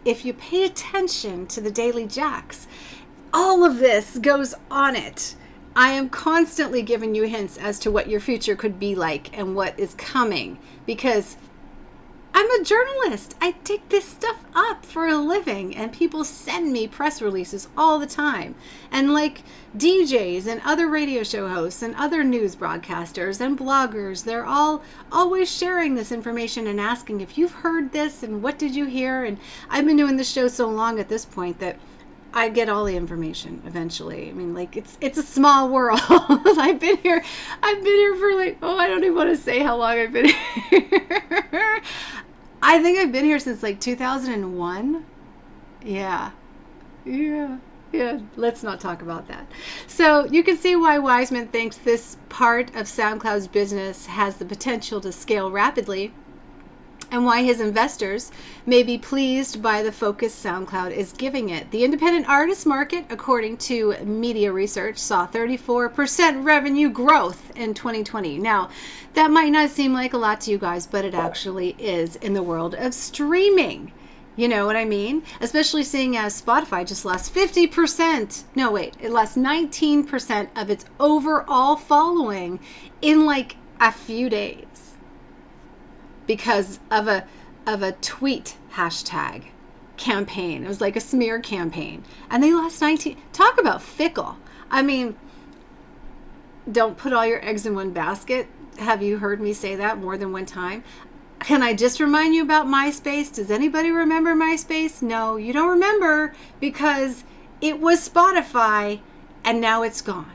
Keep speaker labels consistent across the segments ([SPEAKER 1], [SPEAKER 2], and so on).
[SPEAKER 1] if you pay attention to the Daily Jax, all of this goes on it. I am constantly giving you hints as to what your future could be like and what is coming, because I'm a journalist. I dig this stuff up for a living, and people send me press releases all the time. And like DJs and other radio show hosts and other news broadcasters and bloggers, they're all always sharing this information and asking if you've heard this and what did you hear. And I've been doing this show so long at this point that I get all the information eventually. I mean, like, it's a small world. I've been here for like, I don't even want to say how long I've been here. I think I've been here since like 2001. Yeah. Let's not talk about that. So you can see why Wiseman thinks this part of SoundCloud's business has the potential to scale rapidly, and why his investors may be pleased by the focus SoundCloud is giving it. The independent artist market, according to media research, saw 34% revenue growth in 2020. Now, that might not seem like a lot to you guys, but it actually is in the world of streaming. You know what I mean? Especially seeing as Spotify just lost 50%. No, wait, it lost 19% of its overall following in like a few days, because of a tweet hashtag campaign. It was like a smear campaign. And they lost 19. Talk about fickle. I mean, don't put all your eggs in one basket. Have you heard me say that more than one time? Can I just remind you about MySpace? Does anybody remember MySpace? No, you don't remember, because it was Spotify and now it's gone.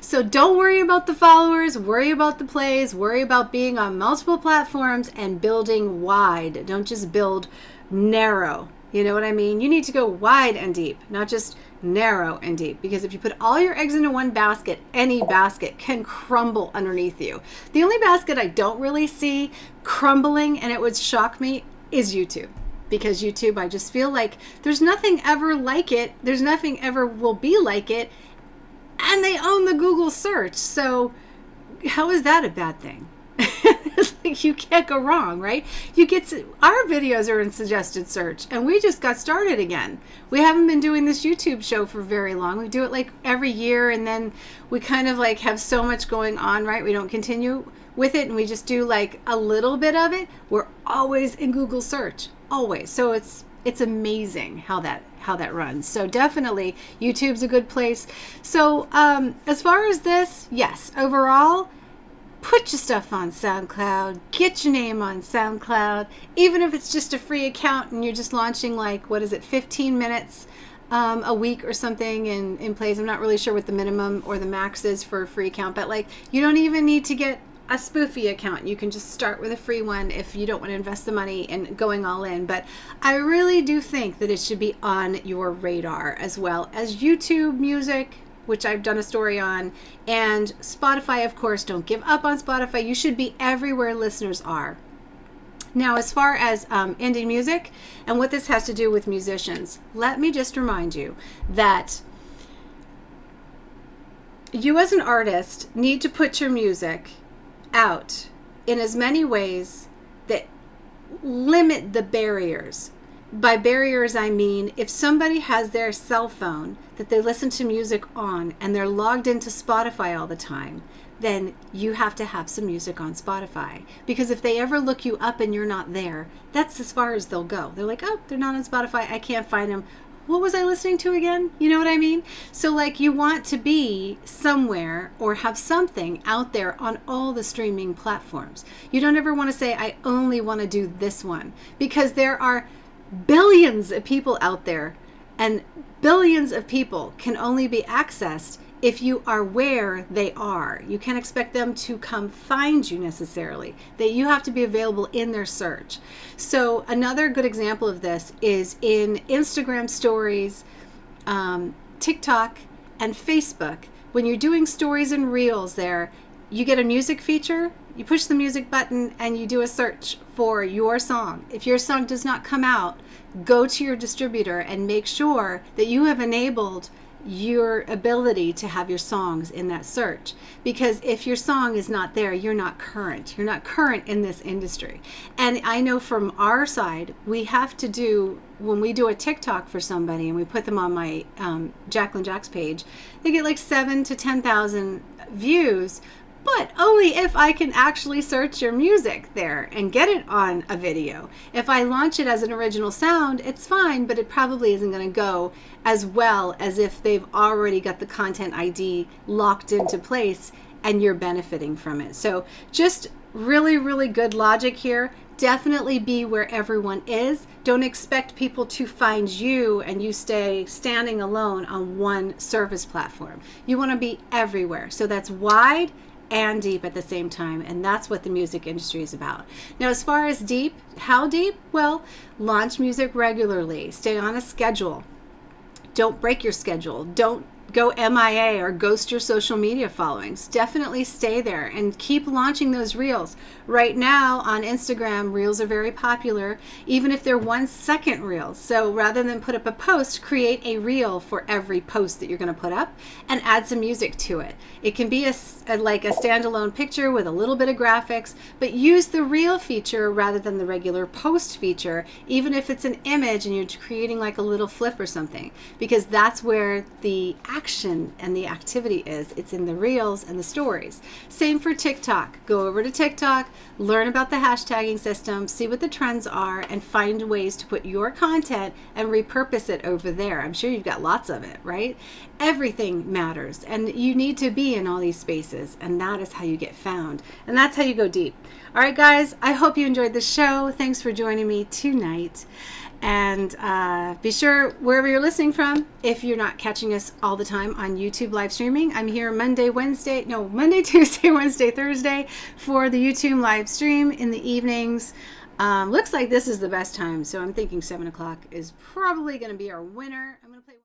[SPEAKER 1] So don't worry about the followers, worry about the plays, worry about being on multiple platforms and building wide. Don't just build narrow. You know what I mean? You need to go wide and deep, not just narrow and deep, because if you put all your eggs into one basket, any basket can crumble underneath you. The only basket I don't really see crumbling, and it would shock me, is YouTube. Because YouTube, I just feel like there's nothing ever like it. There's nothing ever will be like it. And they own the Google search. So how is that a bad thing? It's like, you can't go wrong, right? Our videos are in suggested search, and we just got started again. We haven't been doing this YouTube show for very long. We do it like every year, and then we kind of like have so much going on, right? We don't continue with it, and we just do like a little bit of it. We're always in Google search, always. So it's amazing how that runs. So definitely YouTube's a good place. So as far as this, yes, overall, put your stuff on SoundCloud, get your name on SoundCloud, even if it's just a free account and you're just launching like, 15 minutes a week or something in plays. I'm not really sure what the minimum or the max is for a free account, but like, you don't even need to get a spoofy account. You can just start with a free one if you don't want to invest the money in going all in. But I really do think that it should be on your radar, as well as YouTube Music, which I've done a story on, and Spotify, of course. Don't give up on Spotify. You should be everywhere listeners are. Now, as far as indie music and what this has to do with musicians, let me just remind you that you as an artist need to put your music out in as many ways that limit the barriers. By barriers, I mean, if somebody has their cell phone that they listen to music on and they're logged into Spotify all the time, then you have to have some music on Spotify. Because if they ever look you up and you're not there, that's as far as they'll go. They're like, oh, they're not on Spotify. I can't find them. What was I listening to again? You know what I mean? So like, you want to be somewhere or have something out there on all the streaming platforms. You don't ever want to say, I only want to do this one, because there are billions of people out there, and billions of people can only be accessed if you are where they are. You can't expect them to come find you necessarily. That you have to be available in their search. So another good example of this is in Instagram stories, TikTok, and Facebook. When you're doing stories and reels there, you get a music feature, you push the music button and you do a search for your song. If your song does not come out, go to your distributor and make sure that you have enabled your ability to have your songs in that search. Because if your song is not there, you're not current. You're not current in this industry. And I know from our side, we have to do, when we do a TikTok for somebody and we put them on my Jacqueline Jax page, they get like 7,000 to 10,000 views, but only if I can actually search your music there and get it on a video. If I launch it as an original sound, it's fine, but it probably isn't going to go as well as if they've already got the content ID locked into place and you're benefiting from it. So just really, really good logic here. Definitely be where everyone is. Don't expect people to find you and you stay standing alone on one service platform. You want to be everywhere. So that's wide and deep at the same time, and that's what the music industry is about. Now, as far as deep, how deep? Well, launch music regularly. Stay on a schedule. Don't break your schedule. Don't go MIA or ghost your social media followings. Definitely stay there and keep launching those reels. Right now on Instagram, reels are very popular, even if they're 1 second reels. So rather than put up a post, create a reel for every post that you're going to put up and add some music to it. It can be like a standalone picture with a little bit of graphics, but use the reel feature rather than the regular post feature, even if it's an image and you're creating like a little flip or something, because that's where the action and the activity is. It's in the reels and the stories. Same for TikTok. Go over to TikTok, learn about the hashtagging system, see what the trends are, and find ways to put your content and repurpose it over there. I'm sure you've got lots of it, right? Everything matters, and you need to be in all these spaces, and that is how you get found, and that's how you go deep. All right, guys, I hope you enjoyed the show. Thanks for joining me tonight. And be sure, wherever you're listening from, if you're not catching us all the time on YouTube live streaming, I'm here Monday, Tuesday, Wednesday, Thursday for the YouTube live stream in the evenings. Looks like this is the best time, so I'm thinking 7 o'clock is probably going to be our winner. I'm going to play